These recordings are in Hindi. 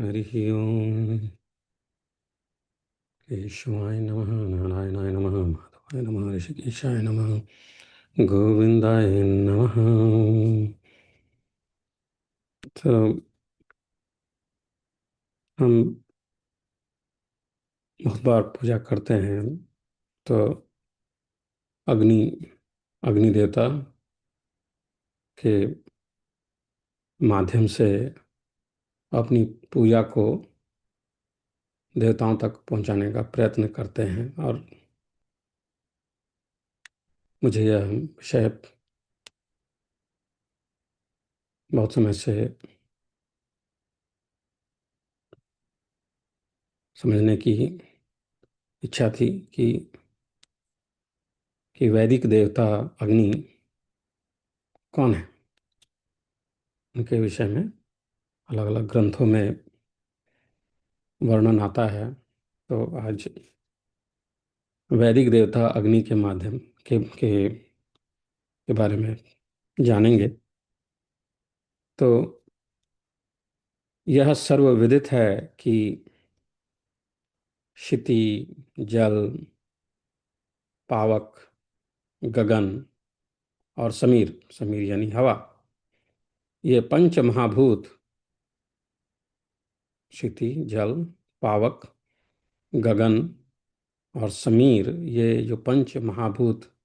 हरिः ओम्। केशवाय नमः, नारायणाय नमः, माधवाय नमः, ऋषिकेशाय नमः, गोविंदाय नमः। तो हम बहुत बार पूजा करते हैं, तो अग्नि अग्नि देवता के माध्यम से अपनी पूजा को देवताओं तक पहुंचाने का प्रयत्न करते हैं। और मुझे यह विषय बहुत समय से समझने की इच्छा थी कि वैदिक देवता अग्नि कौन है। उनके विषय में अलग अलग ग्रंथों में वर्णन आता है। तो आज वैदिक देवता अग्नि के माध्यम के बारे में जानेंगे। तो यह सर्वविदित है कि क्षिति, जल, पावक, गगन और समीर, समीर यानी हवा, ये पंच महाभूत, क्षिति, जल, पावक, गगन और समीर, ये जो पंच महाभूत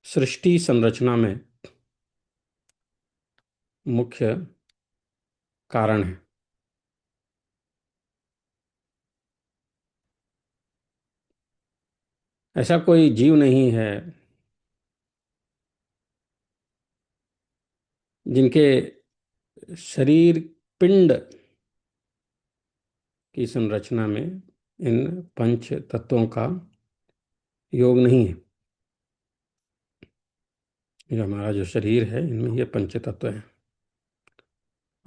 सृष्टि संरचना में मुख्य कारण है। ऐसा कोई जीव नहीं है जिनके शरीर पिंड की संरचना में इन पंच तत्वों का योग नहीं है। जो हमारा जो शरीर है, इनमें ये पंच तत्व हैं।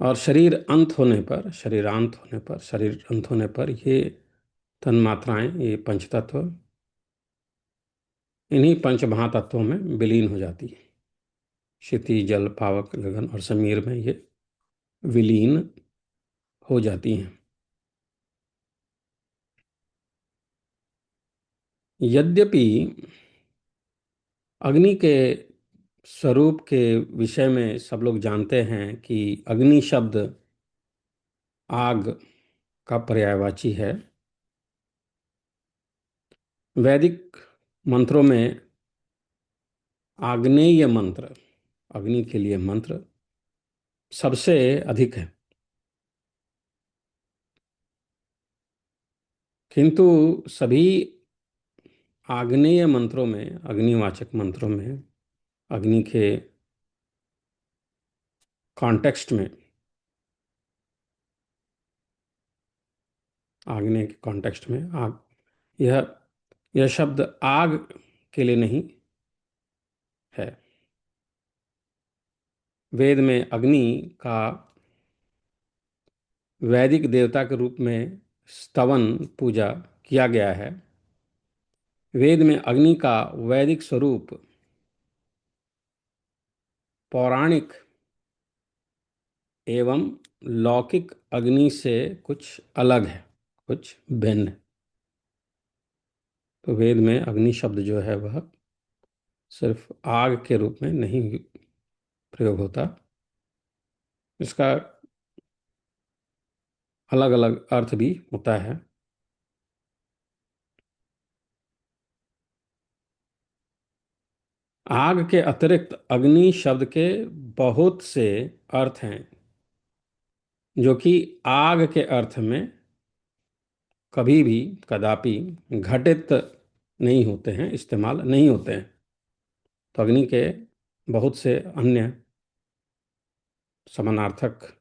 और शरीर अंत होने पर ये तन मात्राएं, ये पंच तत्व इन्हीं पंच महातत्वों में विलीन हो जाती है। क्षिति, जल, पावक, गगन और समीर में ये विलीन हो जाती हैं। यद्यपि अग्नि के स्वरूप के विषय में सब लोग जानते हैं कि अग्नि शब्द आग का पर्यायवाची है। वैदिक मंत्रों में आग्नेय मंत्र, अग्नि के लिए मंत्र सबसे अधिक है। किंतु सभी आग्नेय मंत्रों में, अग्निवाचक मंत्रों में, अग्नि के कॉन्टेक्स्ट में, आग्नेय के कॉन्टेक्स्ट में आग, यह यह शब्द आग के लिए नहीं है। वेद में अग्नि का वैदिक देवता के रूप में स्तवन पूजा किया गया है। वेद में अग्नि का वैदिक स्वरूप पौराणिक एवं लौकिक अग्नि से कुछ अलग है, कुछ भिन्न है। तो वेद में अग्नि शब्द जो है वह सिर्फ आग के रूप में नहीं प्रयोग होता, इसका अलग अलग अर्थ भी होता है। आग के अतिरिक्त अग्नि शब्द के बहुत से अर्थ हैं, जो कि आग के अर्थ में कभी भी कदापि घटित नहीं होते हैं, इस्तेमाल नहीं होते हैं। तो अग्नि के बहुत से अन्य समानार्थक,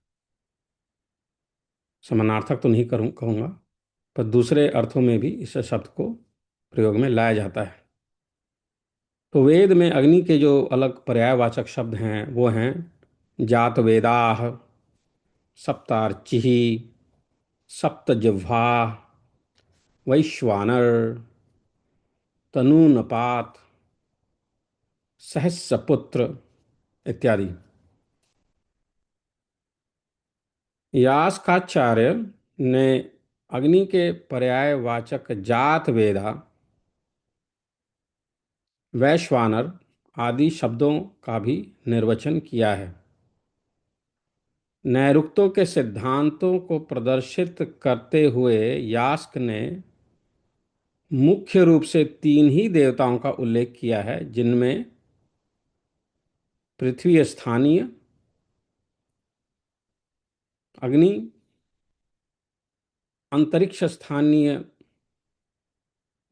समानार्थक तो नहीं कहूँगा, पर दूसरे अर्थों में भी इस शब्द को प्रयोग में लाया जाता है। तो वेद में अग्नि के जो अलग पर्यायवाचक शब्द हैं वो हैं जात वेदाह, सप्तार्चिः, सप्तजिह्वा, वैश्वानर, तनूनपात, सहस्रपुत्र इत्यादि। यास्काचार्य ने अग्नि के पर्यायवाचक जात वेदा, वैश्वानर आदि शब्दों का भी निर्वचन किया है। नैरुक्तों के सिद्धांतों को प्रदर्शित करते हुए यास्क ने मुख्य रूप से तीन ही देवताओं का उल्लेख किया है, जिनमें पृथ्वी स्थानीय अग्नि, अंतरिक्ष स्थानीय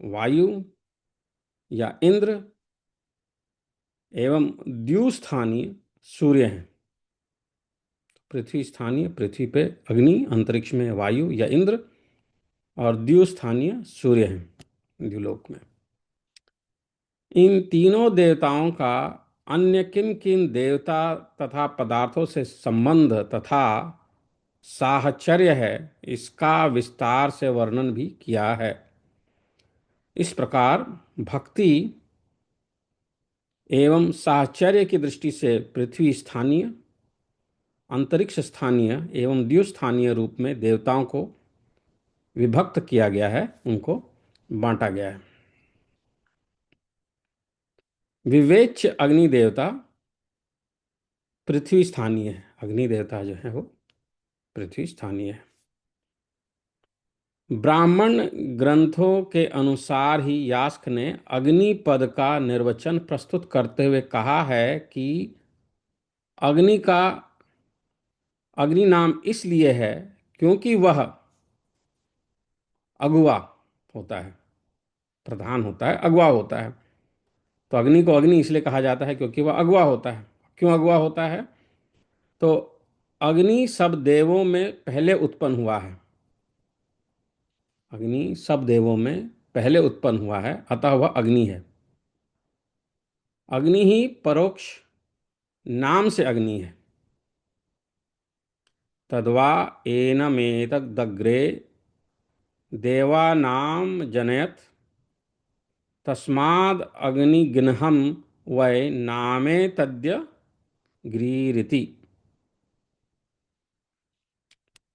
वायु या इंद्र एवं द्यू स्थानीय सूर्य हैं। पृथ्वी स्थानीय पृथ्वी पे अग्नि, अंतरिक्ष में वायु या इंद्र, और द्यू स्थानीय सूर्य हैं द्युलोक में। इन तीनों देवताओं का अन्य किन किन देवता तथा पदार्थों से संबंध तथा साहचर्य है, इसका विस्तार से वर्णन भी किया है। इस प्रकार भक्ति एवं साहचर्य की दृष्टि से पृथ्वी स्थानीय, अंतरिक्ष स्थानीय एवं द्यू स्थानीय रूप में देवताओं को विभक्त किया गया है, उनको बांटा गया है। विवेच्य अग्नि देवता पृथ्वी स्थानीय है। अग्नि देवता जो है वो पृथ्वी स्थानीय है। ब्राह्मण ग्रंथों के अनुसार ही यास्क ने अग्नि पद का निर्वचन प्रस्तुत करते हुए कहा है कि अग्नि का अग्नि नाम इसलिए है क्योंकि वह अगुआ होता है, प्रधान होता है, अगुआ होता है। तो अग्नि को अग्नि इसलिए कहा जाता है क्योंकि वह अगुआ होता है। क्यों अगुआ होता है? तो अग्नि सब देवों में पहले उत्पन्न हुआ है। अग्नि सब देवों में पहले उत्पन्न हुआ है, अतः वह अग्नि है। अग्नि ही परोक्ष नाम से अग्नि है। तद्वा एनमेतदग्रे देवानाम जनयत तस्माद् अग्निघ्नहम वै नामे तद्य ग्रीरिति।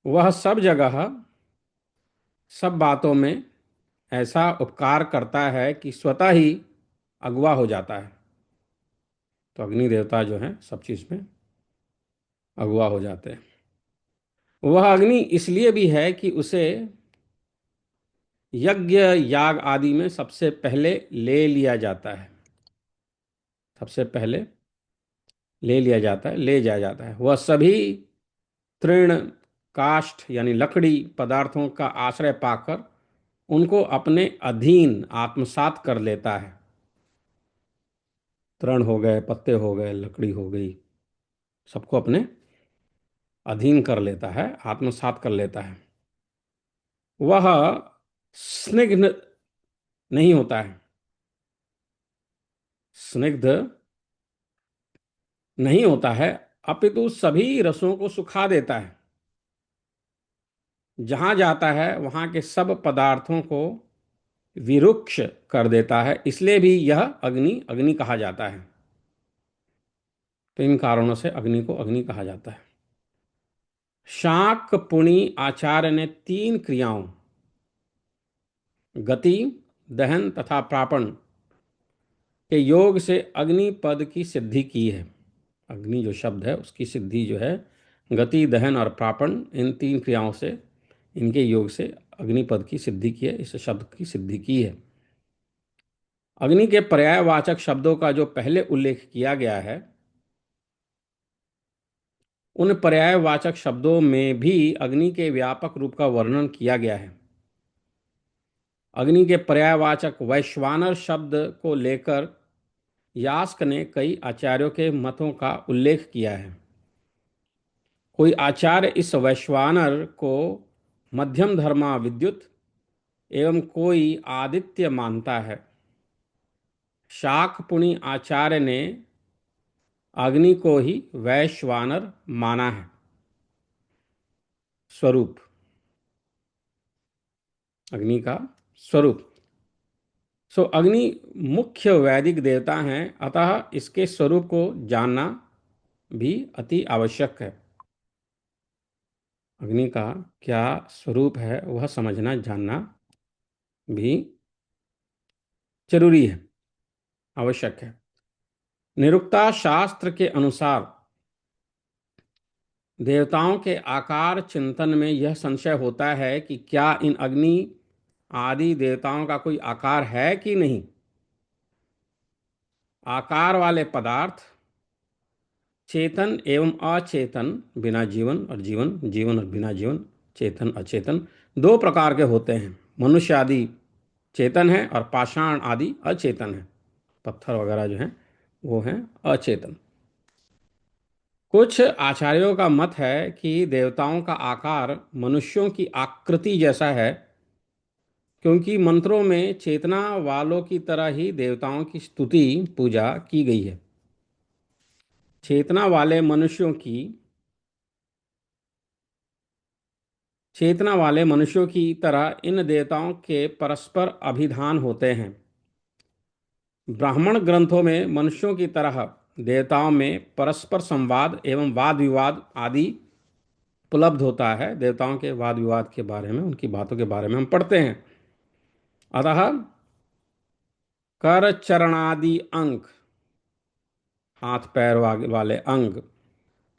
वह सब जगह सब बातों में ऐसा उपकार करता है कि स्वतः ही अगुआ हो जाता है। तो अग्नि देवता जो है सब चीज में अगुआ हो जाते हैं। वह अग्नि इसलिए भी है कि उसे यज्ञ याग आदि में सबसे पहले ले लिया जाता है। सबसे पहले ले लिया जाता है, ले जाया जाता है। वह सभी तृण, काष्ठ यानी लकड़ी पदार्थों का आश्रय पाकर उनको अपने अधीन आत्मसात कर लेता है। तृण हो गए, पत्ते हो गए, लकड़ी हो गई, सबको अपने अधीन कर लेता है, आत्मसात कर लेता है। वह स्निग्ध नहीं होता है, स्निग्ध नहीं होता है, अपितु सभी रसों को सुखा देता है। जहां जाता है वहां के सब पदार्थों को विरुक्ष कर देता है। इसलिए भी यह अग्नि अग्नि कहा जाता है। तो इन कारणों से अग्नि को अग्नि कहा जाता है। शाक पुणी आचार्य ने तीन क्रियाओं गति, दहन तथा प्रापण के योग से अग्नि पद की सिद्धि की है। अग्नि जो शब्द है उसकी सिद्धि जो है गति, दहन और प्रापण, इन तीन क्रियाओं से, इनके योग से अग्निपद की सिद्धि की है, इस शब्द की सिद्धि की है। अग्नि के पर्यायवाचक शब्दों का जो पहले उल्लेख किया गया है, उन पर्यायवाचक शब्दों में भी अग्नि के व्यापक रूप का वर्णन किया गया है। अग्नि के पर्यायवाचक वैश्वानर शब्द को लेकर यास्क ने कई आचार्यों के मतों का उल्लेख किया है। कोई आचार्य इस वैश्वानर को मध्यम धर्मा विद्युत एवं कोई आदित्य मानता है। शाकपुणी आचार्य ने अग्नि को ही वैश्वानर माना है। स्वरूप, अग्नि का स्वरूप। अग्नि मुख्य वैदिक देवता हैं, अतः इसके स्वरूप को जानना भी अति आवश्यक है। अग्नि का क्या स्वरूप है वह समझना जानना भी जरूरी है, आवश्यक है। निरुक्ता शास्त्र के अनुसार देवताओं के आकार चिंतन में यह संशय होता है कि क्या इन अग्नि आदि देवताओं का कोई आकार है कि नहीं। आकार वाले पदार्थ चेतन एवं अचेतन, बिना जीवन और जीवन, जीवन और बिना जीवन, चेतन अचेतन, दो प्रकार के होते हैं। मनुष्य आदि चेतन है और पाषाण आदि अचेतन है। पत्थर वगैरह जो हैं वो हैं अचेतन। कुछ आचार्यों का मत है कि देवताओं का आकार मनुष्यों की आकृति जैसा है, क्योंकि मंत्रों में चेतना वालों की तरह ही देवताओं की स्तुति पूजा की गई है। चेतना वाले मनुष्यों की चेतना वाले मनुष्यों की तरह इन देवताओं के परस्पर अभिधान होते हैं। ब्राह्मण ग्रंथों में मनुष्यों की तरह देवताओं में परस्पर संवाद एवं वाद विवाद आदि उपलब्ध होता है। देवताओं के वाद विवाद के बारे में, उनकी बातों के बारे में हम पढ़ते हैं। अतः कर चरणादि अंग, हाथ पैर वाले अंग,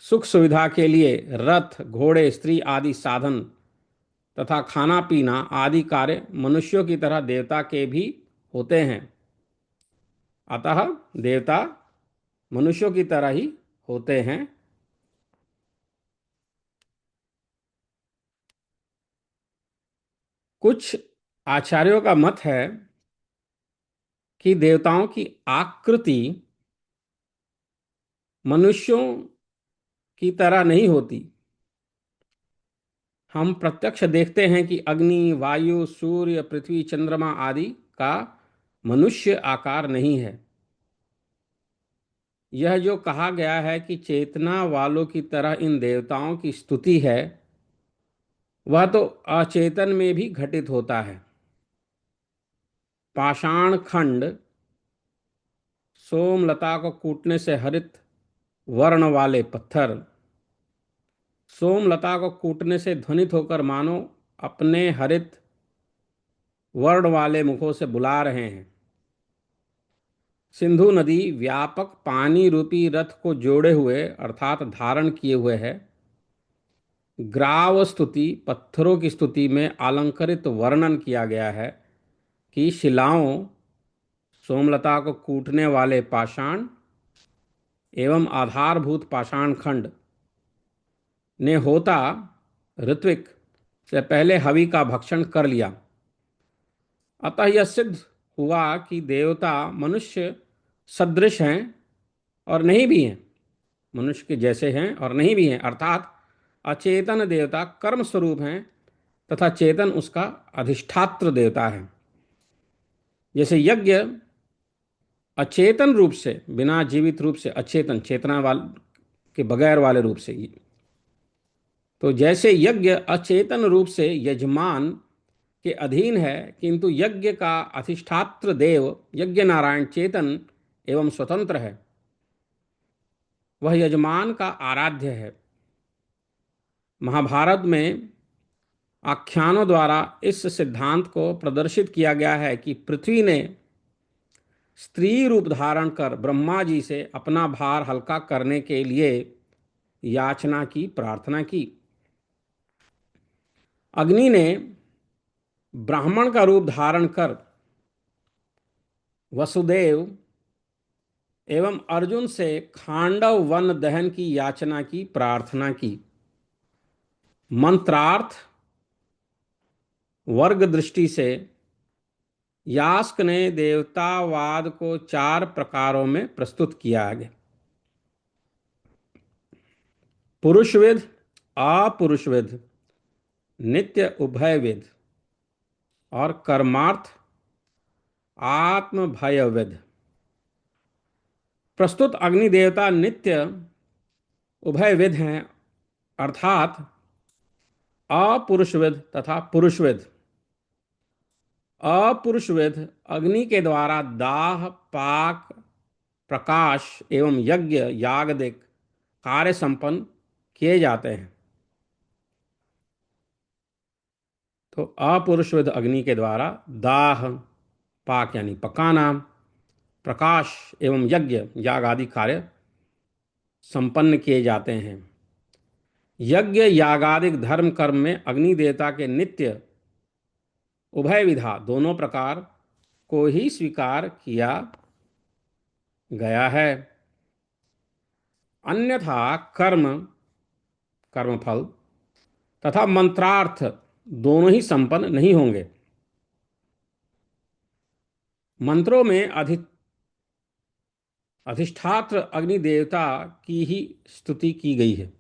सुख सुविधा के लिए रथ घोड़े स्त्री आदि साधन तथा खाना पीना आदि कार्य मनुष्यों की तरह देवता के भी होते हैं। अतः देवता मनुष्यों की तरह ही होते हैं। कुछ आचार्यों का मत है कि देवताओं की आकृति मनुष्यों की तरह नहीं होती। हम प्रत्यक्ष देखते हैं कि अग्नि वायु सूर्य पृथ्वी चंद्रमा आदि का मनुष्य आकार नहीं है। यह जो कहा गया है कि चेतना वालों की तरह इन देवताओं की स्तुति है, वह तो अचेतन में भी घटित होता है। पाषाण खंड सोमलता को कूटने से हरित वर्ण वाले पत्थर सोमलता को कूटने से ध्वनित होकर मानो अपने हरित वर्ण वाले मुखों से बुला रहे हैं। सिंधु नदी व्यापक पानी रूपी रथ को जोड़े हुए अर्थात धारण किए हुए है। ग्राव स्तुति, पत्थरों की स्तुति में अलंकृत वर्णन किया गया है कि शिलाओं सोमलता को कूटने वाले पाषाण एवं आधारभूत पाषाण खंड ने होता ऋत्विक से पहले हवि का भक्षण कर लिया। अतः यह सिद्ध हुआ कि देवता मनुष्य सदृश हैं और नहीं भी हैं, मनुष्य के जैसे हैं और नहीं भी हैं, अर्थात अचेतन देवता कर्म स्वरूप हैं तथा चेतन उसका अधिष्ठात्र देवता है। जैसे यज्ञ अचेतन रूप से, बिना जीवित रूप से, अचेतन चेतना वाल के बगैर वाले रूप से, तो जैसे यज्ञ अचेतन रूप से यजमान के अधीन है, किंतु यज्ञ का अधिष्ठात्र देव यज्ञ नारायण चेतन एवं स्वतंत्र है, वह यजमान का आराध्य है। महाभारत में आख्यानों द्वारा इस सिद्धांत को प्रदर्शित किया गया है कि पृथ्वी ने स्त्री रूप धारण कर ब्रह्मा जी से अपना भार हल्का करने के लिए याचना की, प्रार्थना की। अग्नि ने ब्राह्मण का रूप धारण कर वसुदेव एवं अर्जुन से खांडव वन दहन की याचना की, प्रार्थना की। मंत्रार्थ वर्ग दृष्टि से यास्क ने देवतावाद को चार प्रकारों में प्रस्तुत किया है। पुरुषविद, अपुरुषविद, नित्य उभयविद और कर्मार्थ आत्म भयविद। प्रस्तुत अग्नि देवता नित्य उभयविद हैं, अर्थात अपुरुषविद तथा पुरुषविद। अपुरुषविद अग्नि के द्वारा दाह पाक प्रकाश एवं यज्ञ यागदिक कार्य संपन्न किए जाते हैं। तो अपुरुषविद अग्नि के द्वारा दाह, पाक यानी पकाना, प्रकाश एवं यज्ञ याग आदि कार्य संपन्न किए जाते हैं। यज्ञ यागादिक धर्म कर्म में अग्नि देवता के नित्य उभय विधा दोनों प्रकार को ही स्वीकार किया गया है। अन्यथा कर्म, कर्मफल तथा मंत्रार्थ दोनों ही संपन्न नहीं होंगे। मंत्रों में अधिष्ठात्र अग्नि देवता की ही स्तुति की गई है।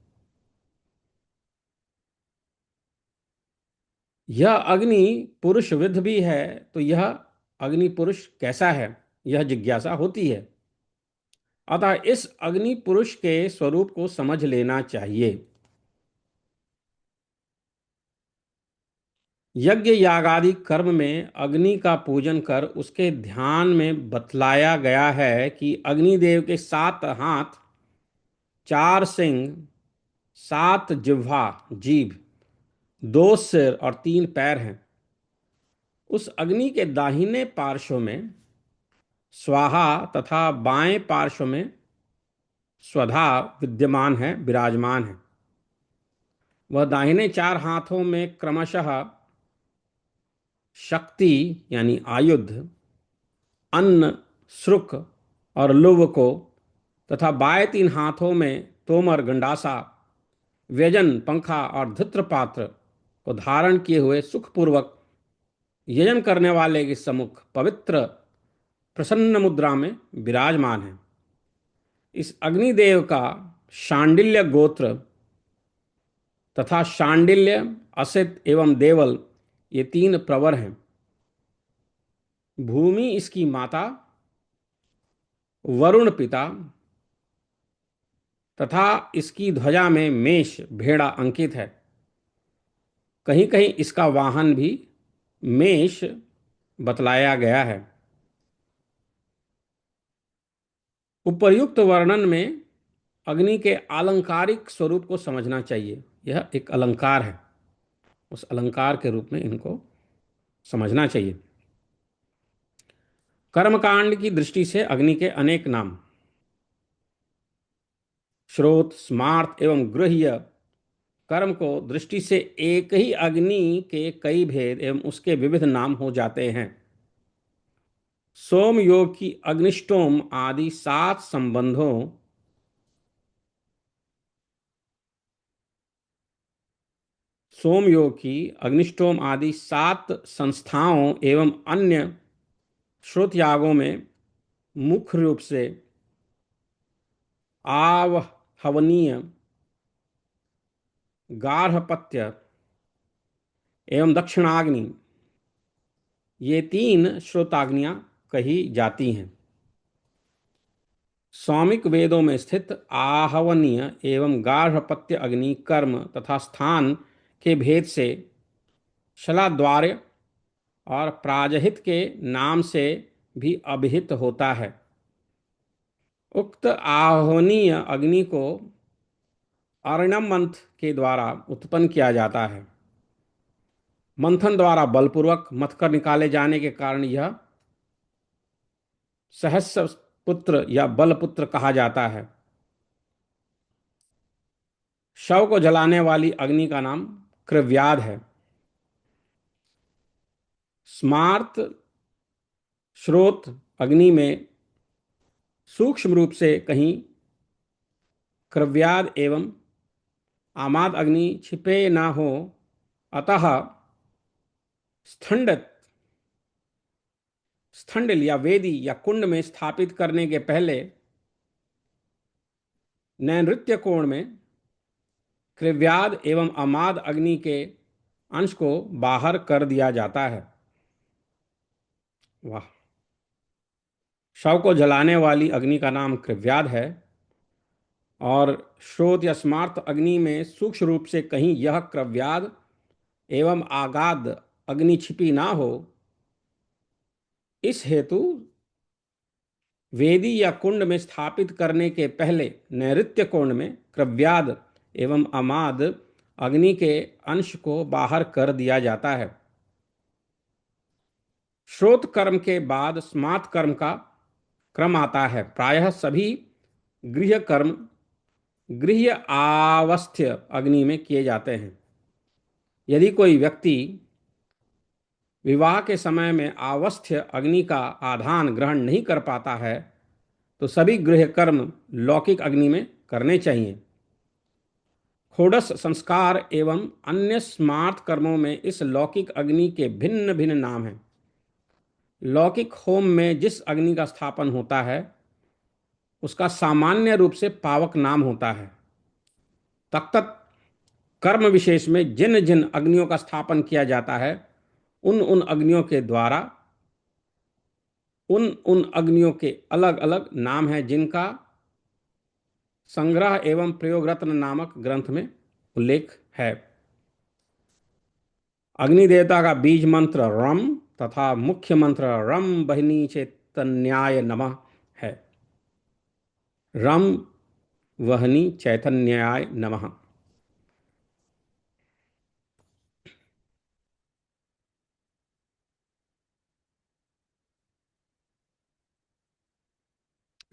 यह अग्नि पुरुष विद भी है, तो यह अग्नि पुरुष कैसा है, यह जिज्ञासा होती है। अतः इस अग्नि पुरुष के स्वरूप को समझ लेना चाहिए। यज्ञ यागादि कर्म में अग्नि का पूजन कर उसके ध्यान में बतलाया गया है कि अग्निदेव के 7 हाथ, 4 सिंह, 7 जिह्वा जीभ, 2 सिर और 3 पैर हैं। उस अग्नि के दाहिने पार्श्व में स्वाहा तथा बाएं पार्श्व में स्वधा विद्यमान है, विराजमान है। वह दाहिने 4 हाथों में क्रमशः शक्ति यानी आयुध, अन्न, श्रुक और लुव को तथा बाएं 3 हाथों में तोमर, गंडासा, व्यजन, पंखा और धृत्र पात्र को धारण किए हुए सुखपूर्वक यजन करने वाले के सम्मुख पवित्र प्रसन्न मुद्रा में विराजमान है। इस अग्निदेव का शांडिल्य गोत्र तथा शांडिल्य, असित एवं देवल ये 3 प्रवर हैं। भूमि इसकी माता, वरुण पिता तथा इसकी ध्वजा में मेष, भेड़ा अंकित है। कहीं कहीं इसका वाहन भी मेष बतलाया गया है। उपर्युक्त वर्णन में अग्नि के आलंकारिक स्वरूप को समझना चाहिए। यह एक अलंकार है, उस अलंकार के रूप में इनको समझना चाहिए। कर्मकांड की दृष्टि से अग्नि के अनेक नाम श्रोत, स्मार्त एवं गृह्य कर्म को दृष्टि से एक ही अग्नि के कई भेद एवं उसके विविध नाम हो जाते हैं। सोम योग की अग्निष्टोम आदि 7 संबंधों सोमयोग की अग्निष्टोम आदि 7 संस्थाओं एवं अन्य श्रुत यागों में मुख्य रूप से आवहवनीय, गार्हपत्य एवं दक्षिणाग्नि ये 3 श्रोताग्नियां कही जाती हैं। सौमिक वेदों में स्थित आहवनीय एवं गार्हपत्य अग्नि कर्म तथा स्थान के भेद से शलाद्वार्य और प्राजहित के नाम से भी अभिहित होता है। उक्त आहवनीय अग्नि को अर्णम मंथ के द्वारा उत्पन्न किया जाता है। मंथन द्वारा बलपूर्वक मथकर निकाले जाने के कारण यह सहस्र पुत्र या बलपुत्र कहा जाता है। शव को जलाने वाली अग्नि का नाम क्रव्याद है। स्मार्त श्रोत अग्नि में सूक्ष्म रूप से कहीं क्रव्याद एवं आमाद अग्नि छिपे न हो, अतः स्थंडल या वेदी या कुंड में स्थापित करने के पहले नैऋत्य कोण में क्रव्याद एवं आमाद अग्नि के अंश को बाहर कर दिया जाता है। वाह। शव को जलाने वाली अग्नि का नाम क्रव्याद है और श्रोत या स्मार्त अग्नि में सूक्ष्म रूप से कहीं यह क्रव्याद एवं आगाद अग्नि छिपी ना हो, इस हेतु वेदी या कुंड में स्थापित करने के पहले नैऋत्य कोण में क्रव्याद एवं आमाद अग्नि के अंश को बाहर कर दिया जाता है। श्रोत कर्म के बाद स्मार्त कर्म का क्रम आता है। प्रायः सभी गृह कर्म गृह्य आवस्थ्य अग्नि में किए जाते हैं। यदि कोई व्यक्ति विवाह के समय में आवस्थ्य अग्नि का आधान ग्रहण नहीं कर पाता है तो सभी गृह कर्म लौकिक अग्नि में करने चाहिए। षोडश संस्कार एवं अन्य स्मार्त कर्मों में इस लौकिक अग्नि के भिन्न भिन्न नाम हैं। लौकिक होम में जिस अग्नि का स्थापन होता है उसका सामान्य रूप से पावक नाम होता है। तत्त कर्म विशेष में जिन जिन अग्नियों का स्थापन किया जाता है उन उन अग्नियों के द्वारा उन उन अग्नियों के अलग अलग नाम हैं, जिनका संग्रह एवं प्रयोग रत्न नामक ग्रंथ में उल्लेख है। अग्नि देवता का बीज मंत्र रम तथा मुख्य मंत्र रम बहिनी चैतन्याय नमः है। रम वहनी चैतन्याय नमः।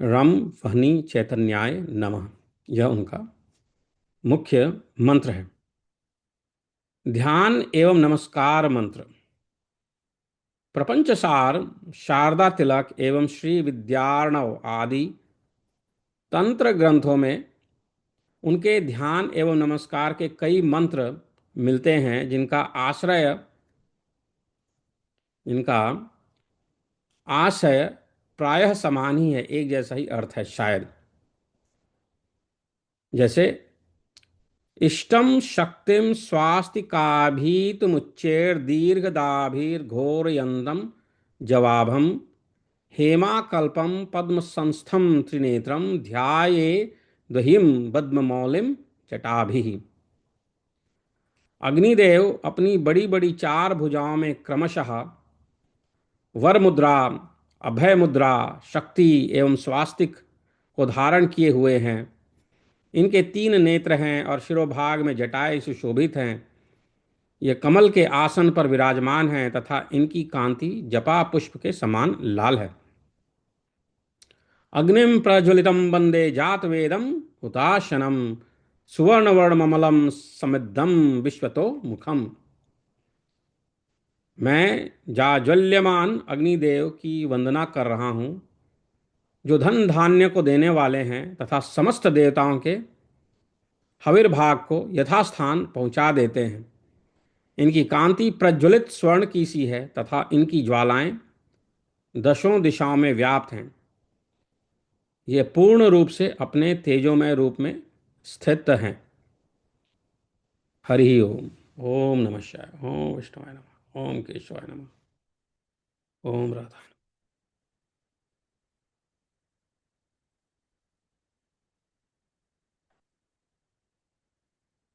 रम वहनी चैतन्याय नमः, यह उनका मुख्य मंत्र है। ध्यान एवं नमस्कार मंत्र। प्रपंच सार, शारदा तिलक एवं श्री विद्यार्णव आदि तंत्र ग्रंथों में उनके ध्यान एवं नमस्कार के कई मंत्र मिलते हैं, जिनका आशय प्रायः समान ही है, एक जैसा ही अर्थ है शायद। जैसे इष्टम शक्तिम स्वास्तिकाभीतमुच्चैर दीर्घदाभिर्घोरयन्दम जवाभम हेमाकल्पम पद्म संस्थम त्रिनेत्रम ध्याये दहिम पद्ममौलिम जटाभिः। अग्निदेव अपनी बड़ी बड़ी चार भुजाओं में क्रमशः वर मुद्रा, अभय मुद्रा, शक्ति एवं स्वास्तिक को धारण किए हुए हैं। इनके तीन नेत्र हैं और शिरोभाग में जटाएं सुशोभित हैं। ये कमल के आसन पर विराजमान हैं तथा इनकी कांति जपा पुष्प के समान लाल है। अग्निम प्रज्वलितम वंदे जात वेदम हुताशनम सुवर्णवर्णमलम समिद्धम विश्वतो मुखम। मैं जाज्वल्यमान अग्निदेव की वंदना कर रहा हूँ, जो धन धान्य को देने वाले हैं तथा समस्त देवताओं के हविर्भाग को यथास्थान पहुँचा देते हैं। इनकी कांति प्रज्वलित स्वर्ण की सी है तथा इनकी ज्वालाएं दशों दिशाओं में व्याप्त हैं। ये पूर्ण रूप से अपने तेजोमय रूप में स्थित हैं। हरि ओम। ओम नमः शिवाय। ओम विष्णुवाय नमः। ओम केशवाय नमः। ओम राधा।